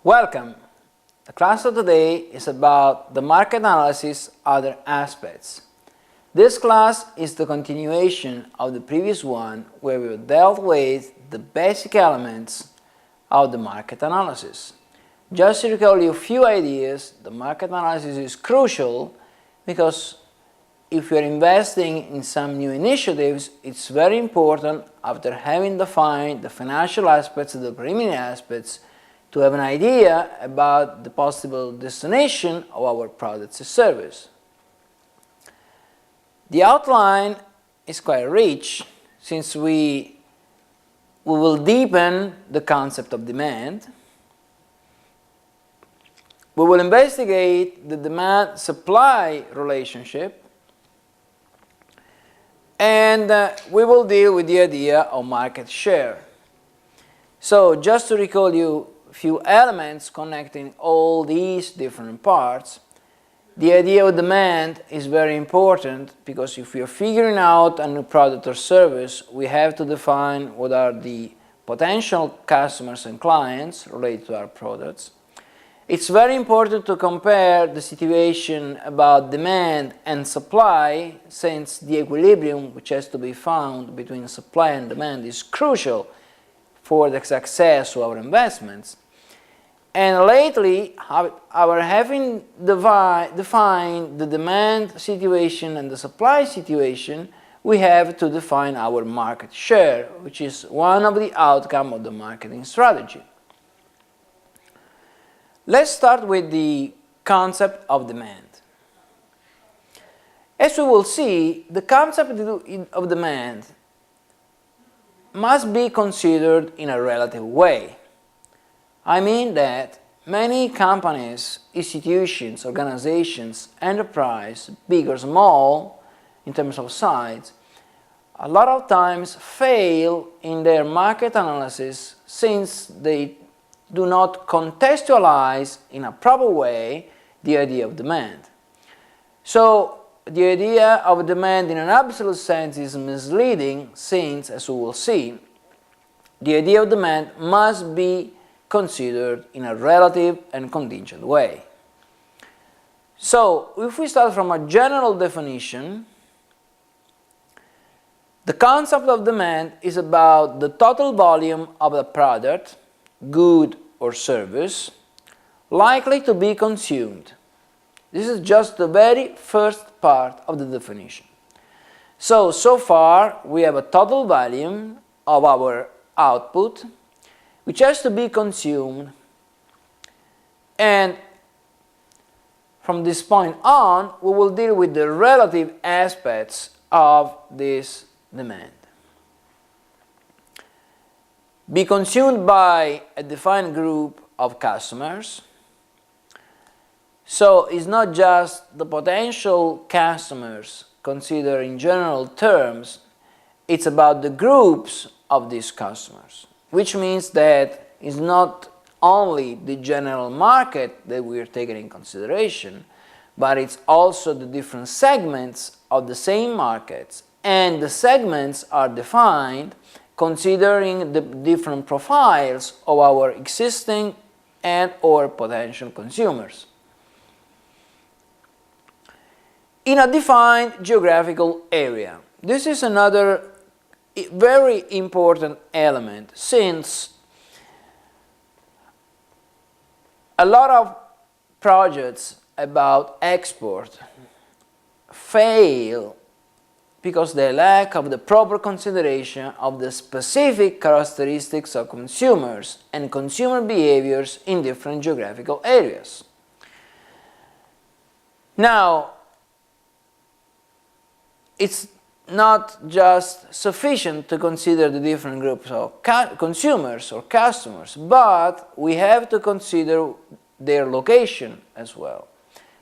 Welcome! The class of today is about the market analysis other aspects. This class is the continuation of the previous one where we dealt with the basic elements of the market analysis. Just to recall you a few ideas, the market analysis is crucial because if you are investing in some new initiatives, it's very important after having defined the financial aspects, the preliminary aspects, to have an idea about the possible destination of our products and service. The outline is quite rich since we will deepen the concept of demand. We will investigate the demand-supply relationship, and we will deal with the idea of market share. So just to recall you few elements connecting all these different parts. The idea of demand is very important because if we are figuring out a new product or service, we have to define what are the potential customers and clients related to our products. It's very important to compare the situation about demand and supply, since the equilibrium which has to be found between supply and demand is crucial for the success of our investments. And lately, our having defined the demand situation and the supply situation, we have to define our market share, which is one of the outcomes of the marketing strategy. Let's start with the concept of demand. As we will see, the concept of demand must be considered in a relative way. I mean that many companies, institutions, organizations, enterprise, big or small, in terms of size, a lot of times fail in their market analysis since they do not contextualize in a proper way the idea of demand. So the idea of demand in an absolute sense is misleading since, as we will see, the idea of demand must be considered in a relative and contingent way. So, if we start from a general definition, the concept of demand is about the total volume of a product, good or service, likely to be consumed. This is just the very first part of the definition. So far we have a total volume of our output which has to be consumed, and from this point on we will deal with the relative aspects of this demand. Be consumed by a defined group of customers, so it's not just the potential customers considered in general terms, it's about the groups of these customers. Which means that it's not only the general market that we are taking in consideration, but it's also the different segments of the same markets, and the segments are defined considering the different profiles of our existing and or potential consumers. In a defined geographical area. This is another very important element, since a lot of projects about export fail because they lack of the proper consideration of the specific characteristics of consumers and consumer behaviors in different geographical areas. Now, it's not just sufficient to consider the different groups of consumers or customers, but we have to consider their location as well.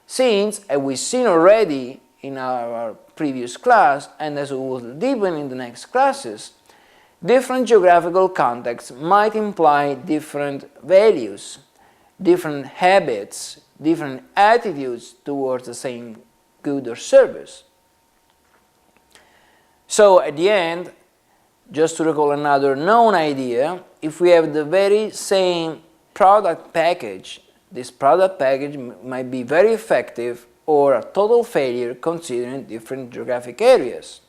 Since, as we've seen already in our previous class, and as we will deepen in the next classes, different geographical contexts might imply different values, different habits, different attitudes towards the same good or service. So at the end, just to recall another known idea, if we have the very same product package, this product package might be very effective or a total failure considering different geographic areas.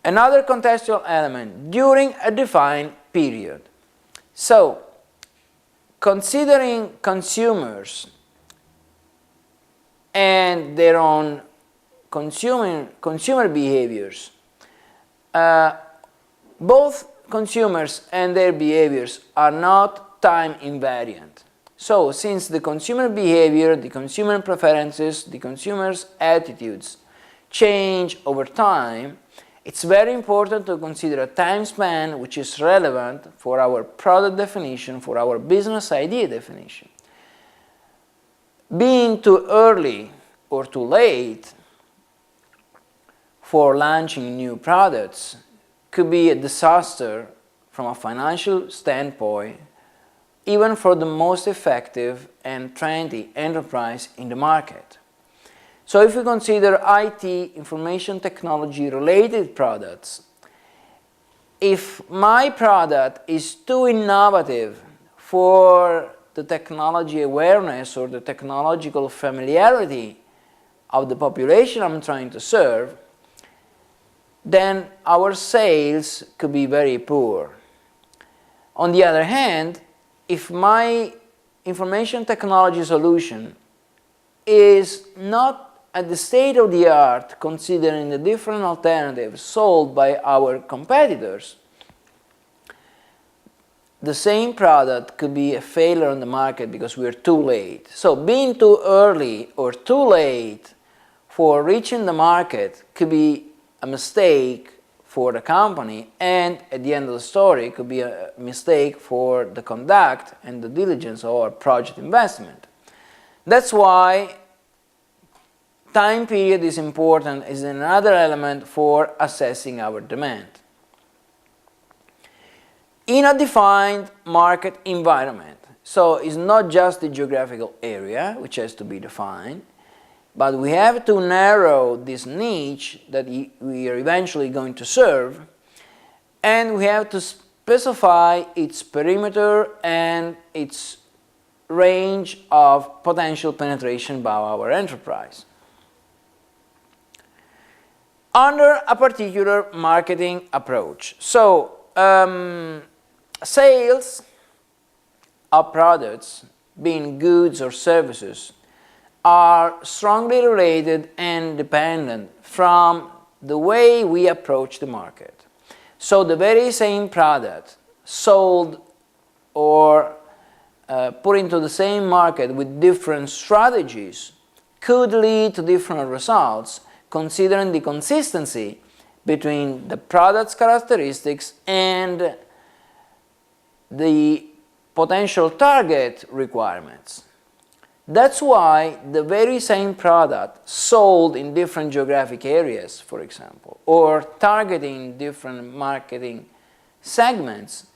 Another contextual element, during a defined period. So, considering consumers and their own consumer behaviors, both consumers and their behaviors are not time invariant. So, since the consumer behavior, the consumer preferences, the consumer's attitudes change over time, it's very important to consider a time span which is relevant for our product definition, for our business idea definition. Being too early or too late for launching new products could be a disaster from a financial standpoint, even for the most effective and trendy enterprise in the market. So if we consider IT, information technology related products, if my product is too innovative for the technology awareness or the technological familiarity of the population I'm trying to serve, then our sales could be very poor. On the other hand, if my information technology solution is not at the state of the art considering the different alternatives sold by our competitors, the same product could be a failure on the market because we're too late. So being too early or too late for reaching the market could be a mistake for the company, and at the end of the story, it could be a mistake for the conduct and the diligence of our project investment. That's why time period is important, is another element for assessing our demand. In a defined market environment, so it's not just the geographical area which has to be defined, but we have to narrow this niche that we are eventually going to serve, and we have to specify its perimeter and its range of potential penetration by our enterprise. Under a particular marketing approach. So, sales of products, being goods or services, are strongly related and dependent from the way we approach the market. So the very same product sold or put into the same market with different strategies could lead to different results considering the consistency between the product's characteristics and the potential target requirements. That's why the very same product sold in different geographic areas, for example, or targeting different marketing segments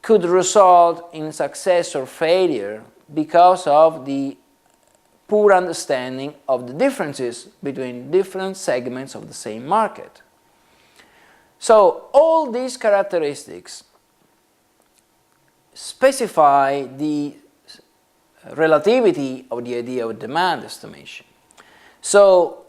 could result in success or failure because of the poor understanding of the differences between different segments of the same market. So all these characteristics specify the relativity of the idea of demand estimation. So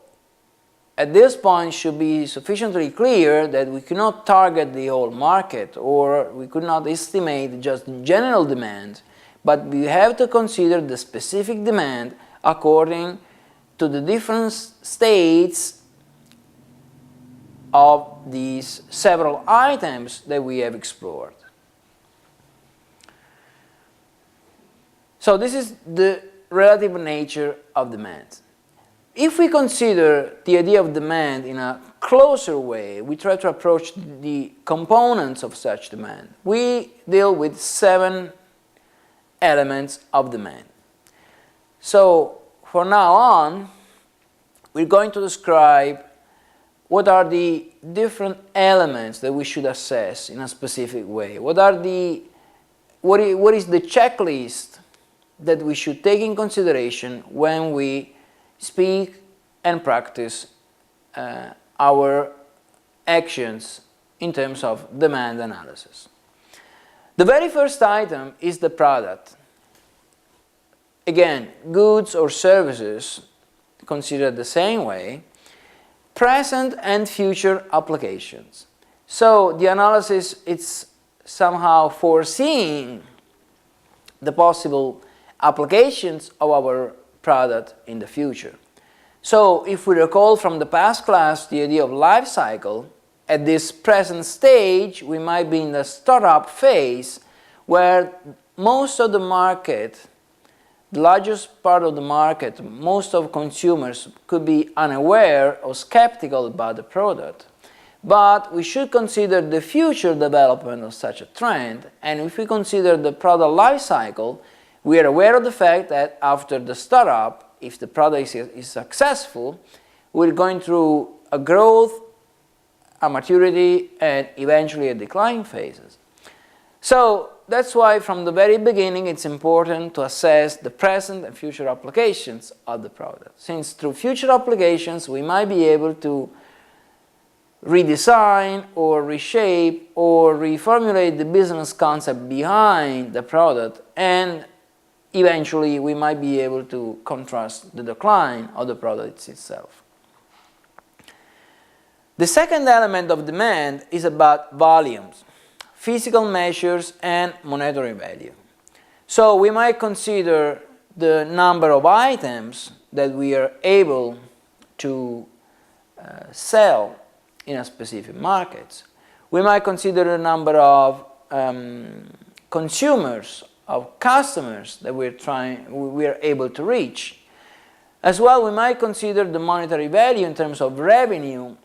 at this point it should be sufficiently clear that we cannot target the whole market, or we could not estimate just general demand, but we have to consider the specific demand according to the different states of these several items that we have explored. So this is the relative nature of demand. If we consider the idea of demand in a closer way, we try to approach the components of such demand. We deal with 7 elements of demand. So for now on, we're going to describe what are the different elements that we should assess in a specific way. What is the checklist that we should take in consideration when we speak and practice our actions in terms of demand analysis. The very first item is the product. Again, goods or services considered the same way, present and future applications. So the analysis, it's somehow foreseeing the possible applications of our product in the future. So if we recall from the past class the idea of life cycle, at this present stage we might be in the startup phase where most of the market, the largest part of the market, most of consumers could be unaware or skeptical about the product. But we should consider the future development of such a trend, and if we consider the product life cycle, we are aware of the fact that after the startup, if the product is successful, we're going through a growth, a maturity, and eventually a decline phases. So that's why from the very beginning it's important to assess the present and future applications of the product. Since through future applications we might be able to redesign or reshape or reformulate the business concept behind the product, and eventually we might be able to contrast the decline of the product itself. The second element of demand is about volumes, physical measures and monetary value. So we might consider the number of items that we are able to sell in a specific market. We might consider the number of consumers, of customers that we are able to reach. As well, we might consider the monetary value in terms of revenue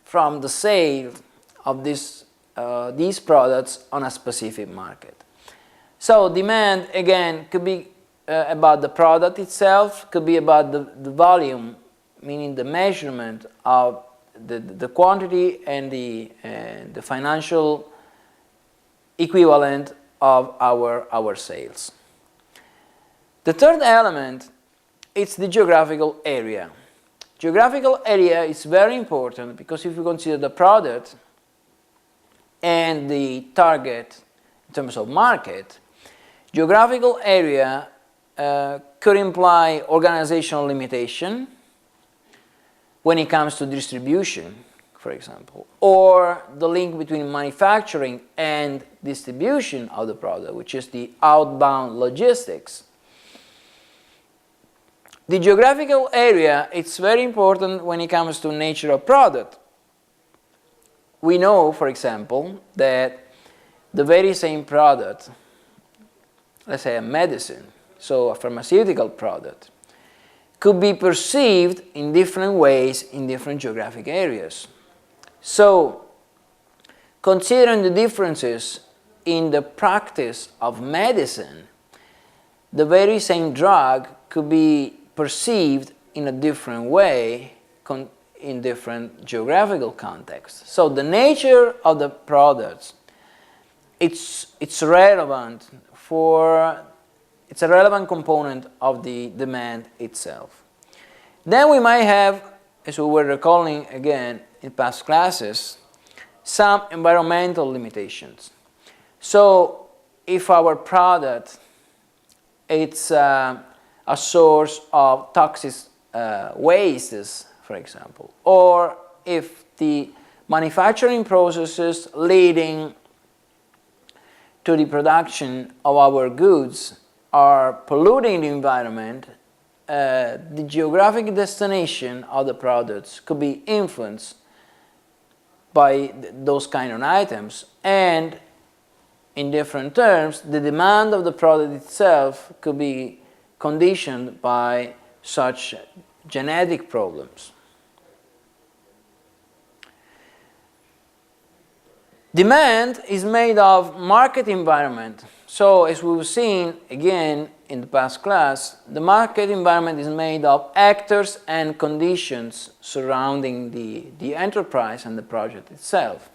from the sale of these products on a specific market. So demand, again, could be about the product itself, could be about the volume, meaning the measurement of the quantity and the financial equivalent of our sales. The third element is the geographical area. Geographical area is very important because if you consider the product and the target in terms of market, geographical area could imply organizational limitation when it comes to distribution, for example, or the link between manufacturing and distribution of the product, which is the outbound logistics. The geographical area, it's very important when it comes to nature of product. We know, for example, that the very same product, let's say a medicine, so a pharmaceutical product, could be perceived in different ways in different geographic areas. So, considering the differences in the practice of medicine, the very same drug could be perceived in a different way in different geographical contexts. So the nature of the products, it's relevant it's a relevant component of the demand itself. Then we might have, as we were recalling again in past classes, some environmental limitations. So if our product it's a source of toxic wastes, for example, or if the manufacturing processes leading to the production of our goods are polluting the environment, the geographic destination of the products could be influenced by those kind of items, and in different terms, the demand of the product itself could be conditioned by such genetic problems. Demand is made of market environment. So as we've seen again in the past class, the market environment is made of actors and conditions surrounding the enterprise and the project itself.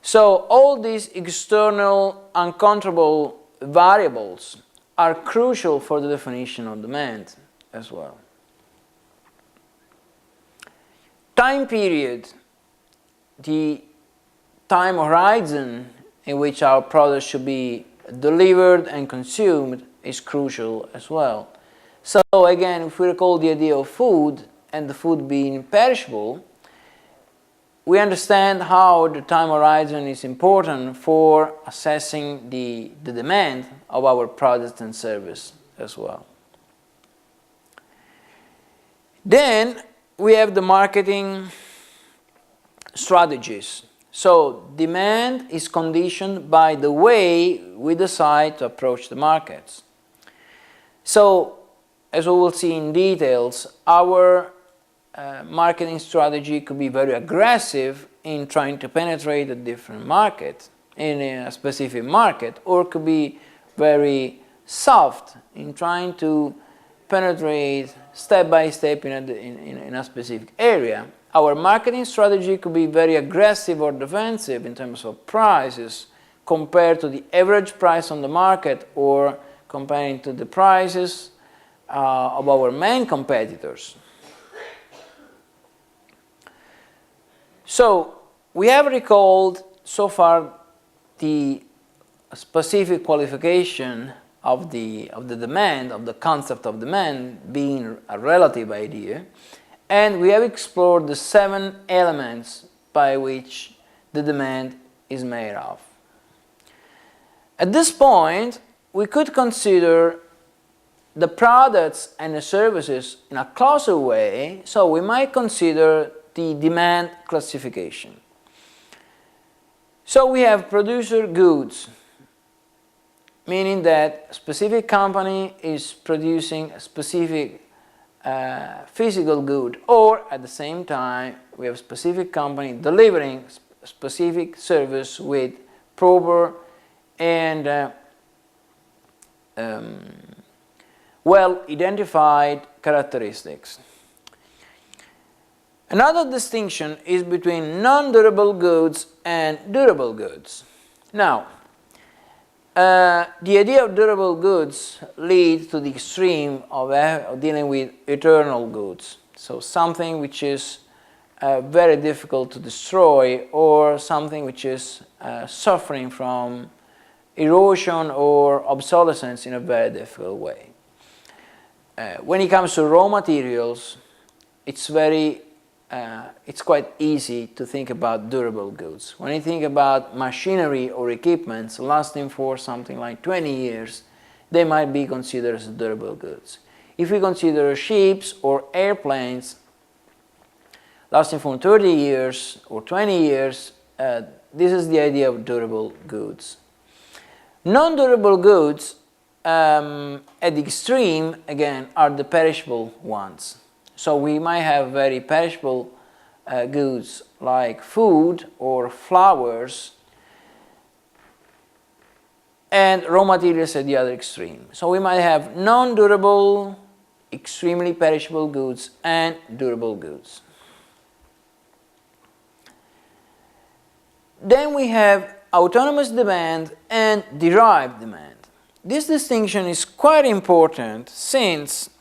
So all these external uncontrollable variables are crucial for the definition of demand as well. Time period, the time horizon in which our products should be delivered and consumed is crucial as well. So again, if we recall the idea of food and the food being perishable, we understand how the time horizon is important for assessing the demand of our products and service as well. Then we have the marketing strategies. So demand is conditioned by the way we decide to approach the markets. So as we will see in details, our marketing strategy could be very aggressive in trying to penetrate a different market, in a specific market, or could be very soft in trying to penetrate step by step in a specific area. Our marketing strategy could be very aggressive or defensive in terms of prices compared to the average price on the market or comparing to the prices of our main competitors. So we have recalled so far the specific qualification of the demand, of the concept of demand being a relative idea, and we have explored the 7 elements by which the demand is made of. At this point, we could consider the products and the services in a closer way, so we might consider the demand classification. So we have producer goods, meaning that a specific company is producing a specific physical good, or at the same time we have a specific company delivering a specific service with proper and well identified characteristics. Another distinction is between non-durable goods and durable goods. Now, the idea of durable goods leads to the extreme of dealing with eternal goods. So something which is very difficult to destroy, or something which is suffering from erosion or obsolescence in a very difficult way. When it comes to raw materials, it's quite easy to think about durable goods. When you think about machinery or equipments lasting for something like 20 years, they might be considered as durable goods. If we consider ships or airplanes lasting for 30 years or 20 years, this is the idea of durable goods. Non-durable goods, at the extreme, again, are the perishable ones. So we might have very perishable goods like food or flowers, and raw materials at the other extreme. So we might have non-durable, extremely perishable goods and durable goods. Then we have autonomous demand and derived demand. This distinction is quite important, since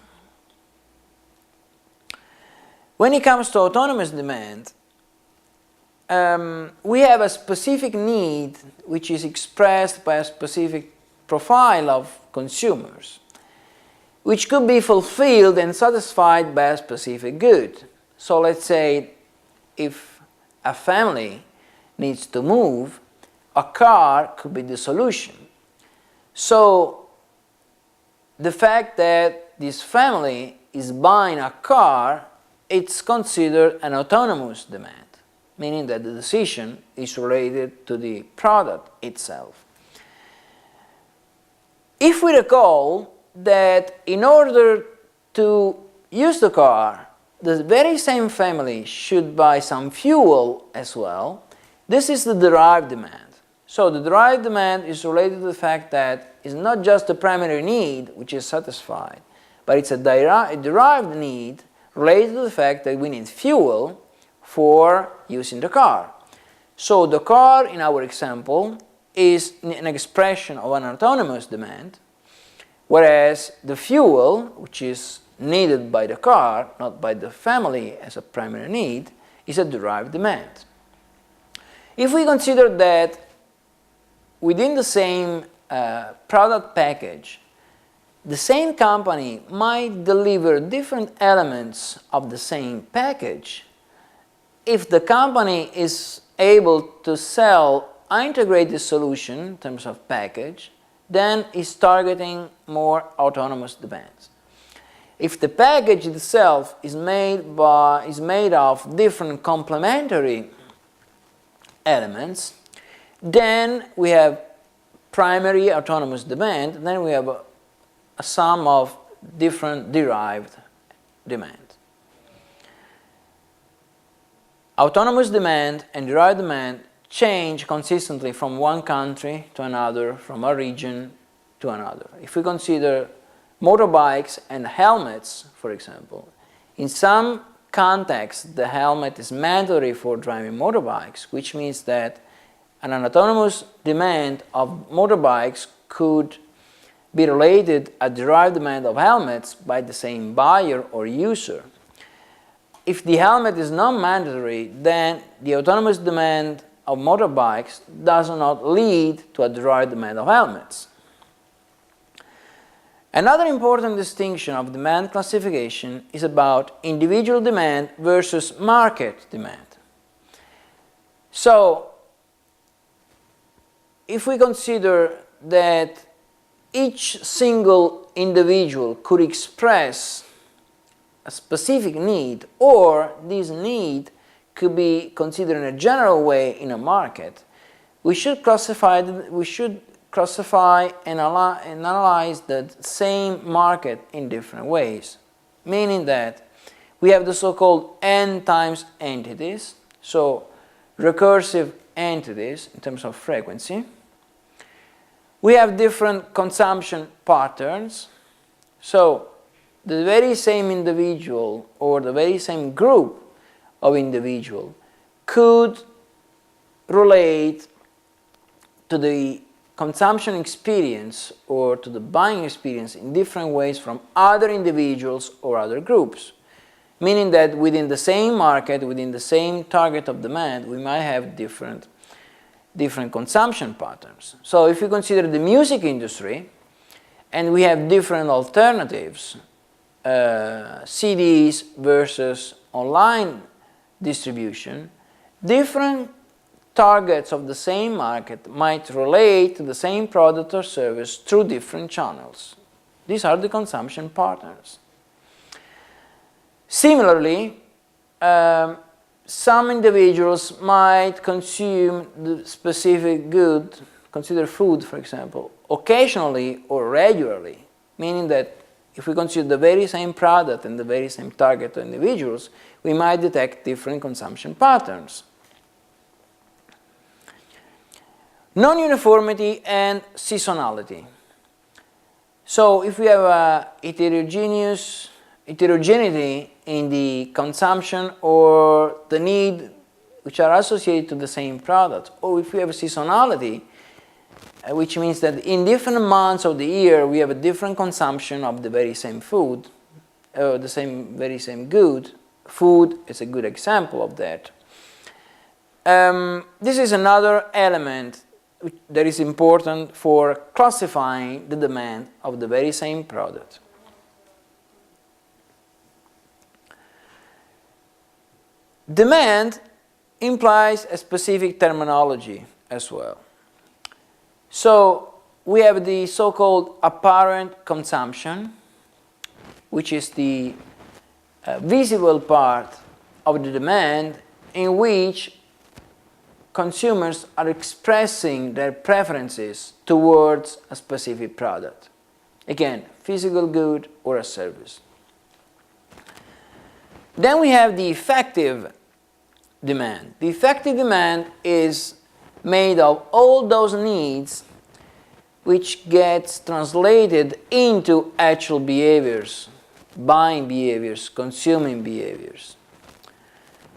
when it comes to autonomous demand, we have a specific need which is expressed by a specific profile of consumers, which could be fulfilled and satisfied by a specific good. So let's say if a family needs to move, a car could be the solution. So the fact that this family is buying a car, it's considered an autonomous demand, meaning that the decision is related to the product itself. If we recall that in order to use the car, the very same family should buy some fuel as well, this is the derived demand. So the derived demand is related to the fact that it's not just the primary need which is satisfied, but it's a derived need related to the fact that we need fuel for using the car. So the car, in our example, is an expression of an autonomous demand, whereas the fuel, which is needed by the car, not by the family as a primary need, is a derived demand. If we consider that within the same product package, the same company might deliver different elements of the same package. If the company is able to sell an integrated solution in terms of package, then it's targeting more autonomous demands. If the package itself is made of different complementary elements, then we have primary autonomous demand, and then we have a sum of different derived demand. Autonomous demand and derived demand change consistently from one country to another, from a region to another. If we consider motorbikes and helmets, for example, in some contexts the helmet is mandatory for driving motorbikes, which means that an autonomous demand of motorbikes could be related a derived demand of helmets by the same buyer or user. If the helmet is not mandatory, then the autonomous demand of motorbikes does not lead to a derived demand of helmets. Another important distinction of demand classification is about individual demand versus market demand. So, if we consider that each single individual could express a specific need, or this need could be considered in a general way in a market, we should classify and analyze the same market in different ways, meaning that we have the so-called n times entities, so recursive entities in terms of frequency. We have different consumption patterns, so the very same individual or the very same group of individuals could relate to the consumption experience or to the buying experience in different ways from other individuals or other groups, meaning that within the same market, within the same target of demand, we might have different consumption patterns. So if you consider the music industry, and we have different alternatives, CDs versus online distribution, different targets of the same market might relate to the same product or service through different channels. These are the consumption patterns. Similarly, some individuals might consume the specific good, consider food for example, occasionally or regularly, meaning that if we consider the very same product and the very same target of individuals, we might detect different consumption patterns. Non-uniformity and seasonality. So if we have a heterogeneity in the consumption or the need which are associated to the same product, or if we have a seasonality, which means that in different months of the year we have a different consumption of the very same food, or the very same good. Food is a good example of that. This is another element that is important for classifying the demand of the very same product. Demand implies a specific terminology as well. So we have the so-called apparent consumption, which is the visible part of the demand in which consumers are expressing their preferences towards a specific product. Again, physical good or a service. Then we have the effective demand. The effective demand is made of all those needs which gets translated into actual behaviors, buying behaviors, consuming behaviors.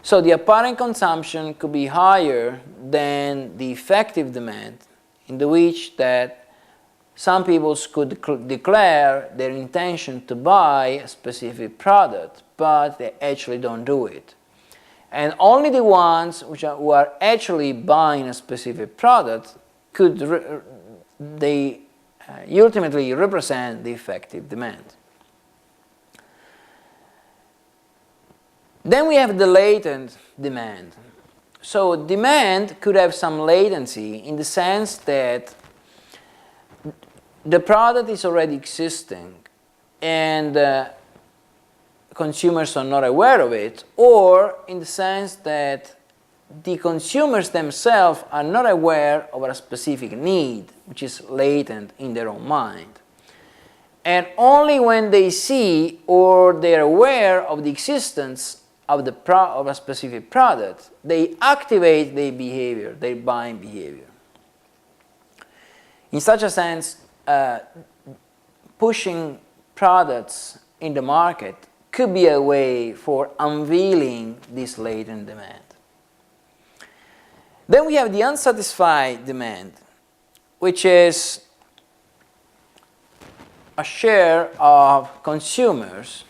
So the apparent consumption could be higher than the effective demand, in the which that some people could declare their intention to buy a specific product, but they actually don't do it. And only the ones who are actually buying a specific product they ultimately represent the effective demand. Then we have the latent demand. So demand could have some latency in the sense that the product is already existing and consumers are not aware of it, or in the sense that the consumers themselves are not aware of a specific need, which is latent in their own mind. And only when they see or they're aware of the existence of a specific product, they activate their behavior, their buying behavior. In such a sense, pushing products in the market could be a way for unveiling this latent demand. Then we have the unsatisfied demand, which is a share of consumers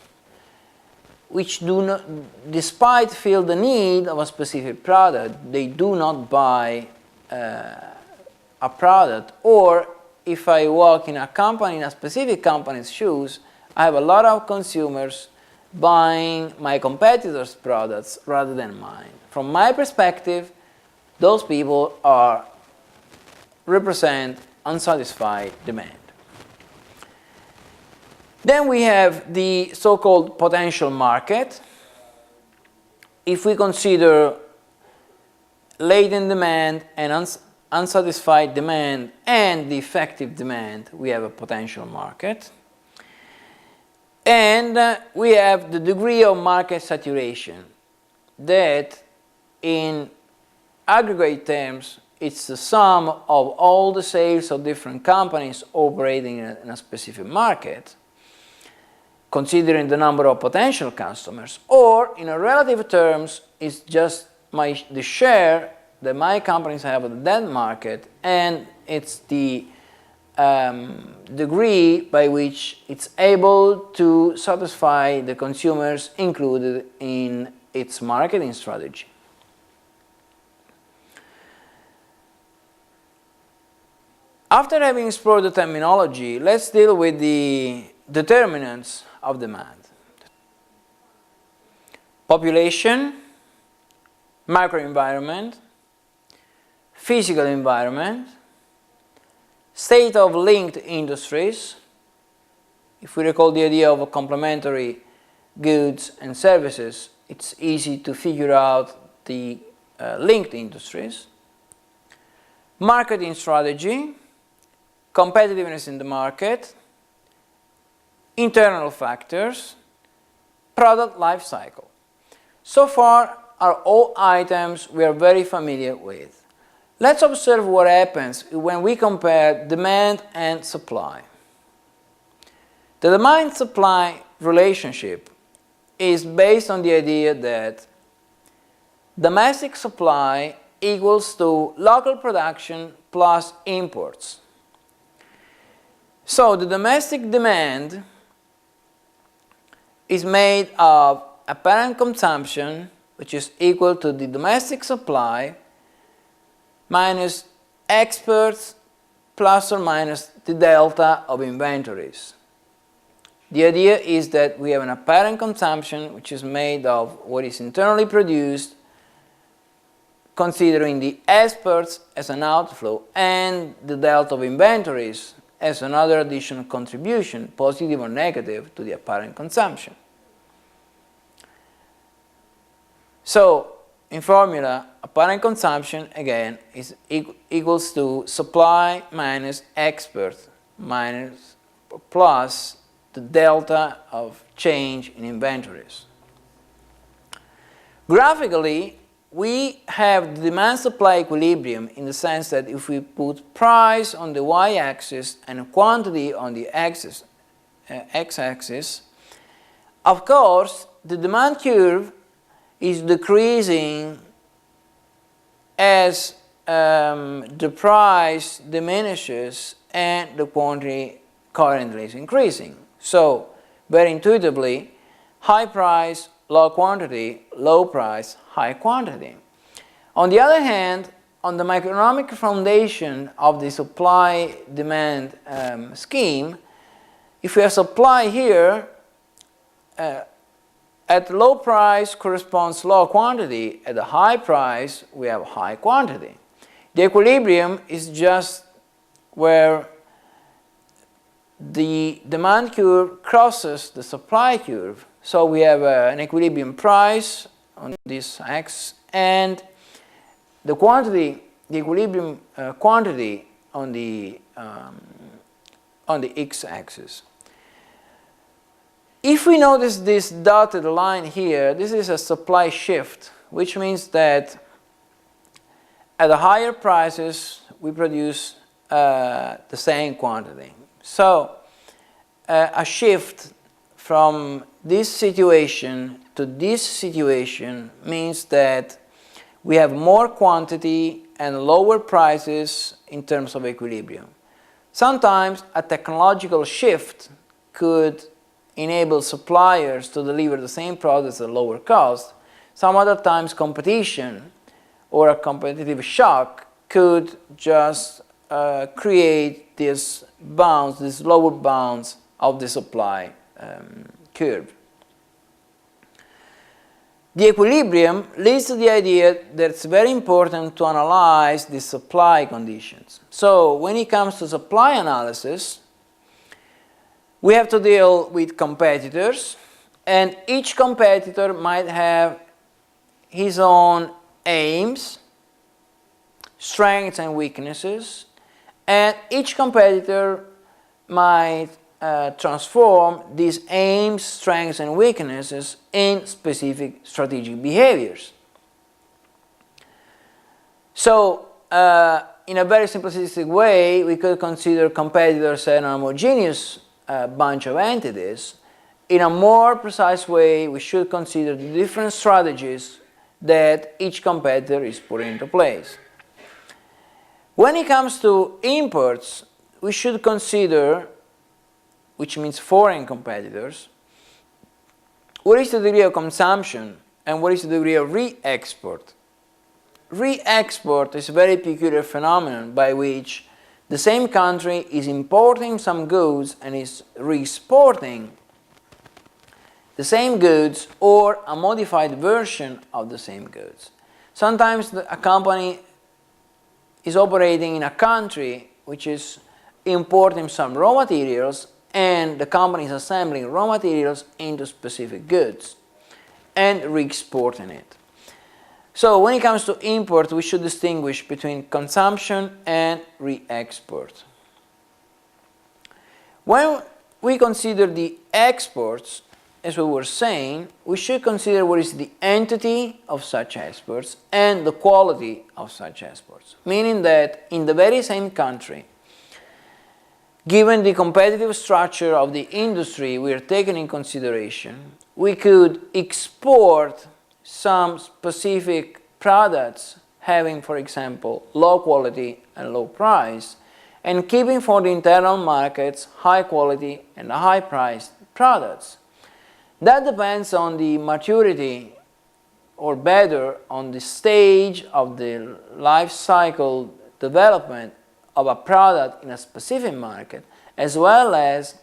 which do not, despite feel the need of a specific product, they do not buy a product. Or if I walk in a company, in a specific company's shoes, I have a lot of consumers buying my competitors' products rather than mine. From my perspective, those people represent unsatisfied demand. Then we have the so-called potential market. If we consider latent demand and unsatisfied demand and the effective demand, we have a potential market. And we have the degree of market saturation, that in aggregate terms, it's the sum of all the sales of different companies operating in a specific market, considering the number of potential customers, or in a relative terms, it's just the share that my companies have of that market, and it's the degree by which it's able to satisfy the consumers included in its marketing strategy. After having explored the terminology, let's deal with the determinants of demand. Population, microenvironment, physical environment, state of linked industries. If we recall the idea of complementary goods and services, it's easy to figure out the linked industries. Marketing strategy, competitiveness in the market, internal factors, product life cycle. So far are all items we are very familiar with. Let's observe what happens when we compare demand and supply. The demand-supply relationship is based on the idea that domestic supply equals to local production plus imports. So the domestic demand is made of apparent consumption, which is equal to the domestic supply minus exports plus or minus the delta of inventories. The idea is that we have an apparent consumption which is made of what is internally produced, considering the exports as an outflow and the delta of inventories as another additional contribution, positive or negative, to the apparent consumption. So, in formula, apparent consumption, again, is equals to supply minus export minus plus the delta of change in inventories. Graphically, we have the demand-supply equilibrium in the sense that if we put price on the y-axis and quantity on the x-axis, of course, the demand curve is decreasing as the price diminishes and the quantity currently is increasing. So, very intuitively, high price, low quantity, low price, high quantity. On the other hand, on the macroeconomic foundation of the supply-demand scheme, if we have supply here, at low price corresponds low quantity, at a high price we have high quantity. The equilibrium is just where the demand curve crosses the supply curve. So we have an equilibrium price on this x and the quantity, the equilibrium quantity on the x-axis. If we notice this dotted line here, this is a supply shift, which means that at the higher prices we produce the same quantity. So a shift from this situation to this situation means that we have more quantity and lower prices in terms of equilibrium. Sometimes a technological shift could enable suppliers to deliver the same products at lower cost. Some other times competition or a competitive shock could just create these bounds, these lower bounds of the supply curve. The equilibrium leads to the idea that it's very important to analyze the supply conditions. So when it comes to supply analysis, we have to deal with competitors, and each competitor might have his own aims, strengths and weaknesses, and each competitor might transform these aims, strengths and weaknesses in specific strategic behaviors. So in a very simplistic way, we could consider competitors as an homogeneous bunch of entities. In a more precise way, we should consider the different strategies that each competitor is putting into place. When it comes to imports, we should consider, which means foreign competitors, what is the degree of consumption and what is the degree of re-export. Re-export is a very peculiar phenomenon by which the same country is importing some goods and is re-exporting the same goods or a modified version of the same goods. Sometimes a company is operating in a country which is importing some raw materials, and the company is assembling raw materials into specific goods and re-exporting it. So when it comes to import, we should distinguish between consumption and re-export. When we consider the exports, as we were saying, we should consider what is the entity of such exports and the quality of such exports. Meaning that in the very same country, given the competitive structure of the industry we are taking in consideration, we could export some specific products having, for example, low quality and low price, and keeping for the internal markets high quality and high priced products. That depends on the maturity, or better, on the stage of the life cycle development of a product in a specific market, as well as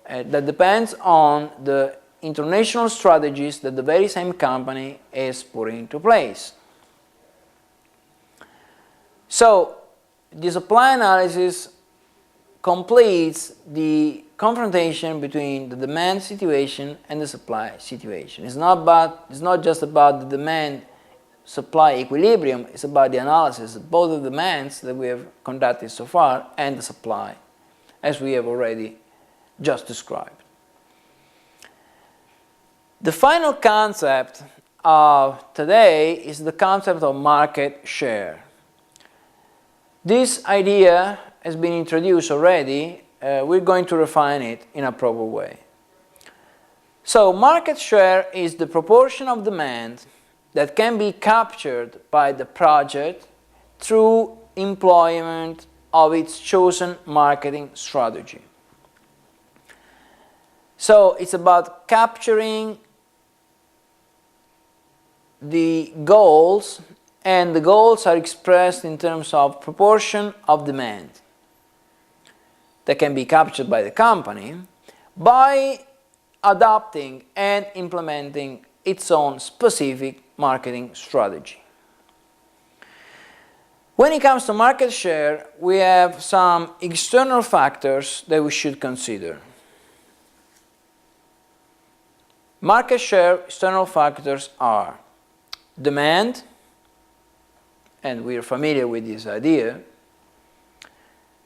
that depends on the international strategies that the very same company is putting into place. So the supply analysis completes the confrontation between the demand situation and the supply situation. It's not just about the demand-supply equilibrium, it's about the analysis of both the demands that we have conducted so far and the supply, as we have already just described. The final concept of today is the concept of market share. This idea has been introduced already. We're going to refine it in a proper way. So market share is the proportion of demand that can be captured by the project through employment of its chosen marketing strategy. So it's about capturing the goals and the goals are expressed in terms of proportion of demand that can be captured by the company by adopting and implementing its own specific marketing strategy. When it comes to market share, we have some external factors that we should consider. Market share external factors are demand, and we are familiar with this idea,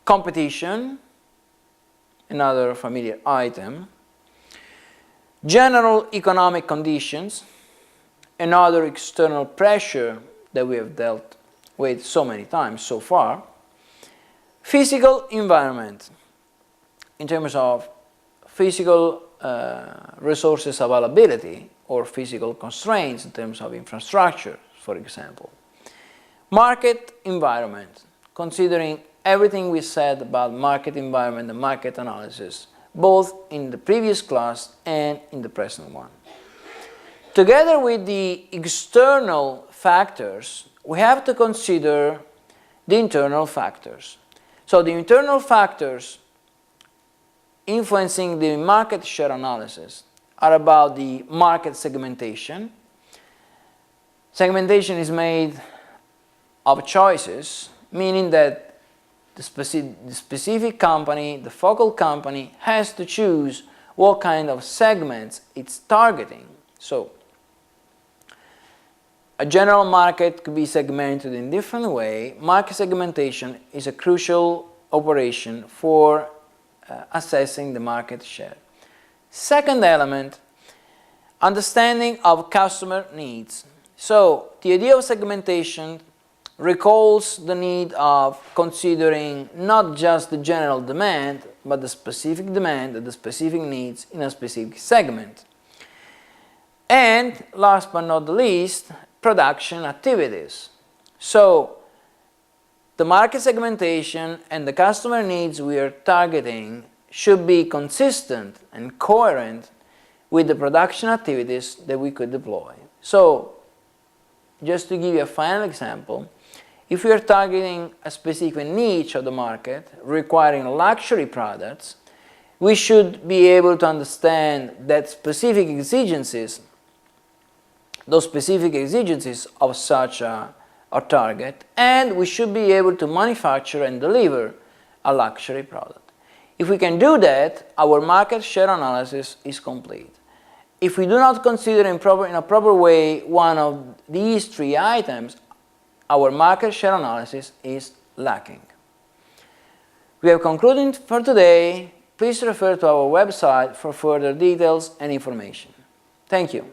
competition, another familiar item, general economic conditions, another external pressure that we have dealt with so many times so far, physical environment in terms of physical resources availability or physical constraints in terms of infrastructure, for example. Market environment, considering everything we said about market environment and market analysis, both in the previous class and in the present one. Together with the external factors, we have to consider the internal factors. So the internal factors influencing the market share analysis are about the market segmentation. Segmentation is made of choices, meaning that the specific company, the focal company, has to choose what kind of segments it's targeting. So a general market could be segmented in a different way. Market segmentation is a crucial operation for assessing the market share. Second element, understanding of customer needs. So the idea of segmentation recalls the need of considering not just the general demand, but the specific demand and the specific needs in a specific segment. And last but not the least, production activities. So the market segmentation and the customer needs we are targeting should be consistent and coherent with the production activities that we could deploy. So just to give you a final example, if we are targeting a specific niche of the market requiring luxury products, we should be able to understand that specific exigencies, those specific exigencies of such a target, and we should be able to manufacture and deliver a luxury product. If we can do that, our market share analysis is complete. If we do not consider in a proper way one of these three items, our market share analysis is lacking. We have concluded for today. Please refer to our website for further details and information. Thank you.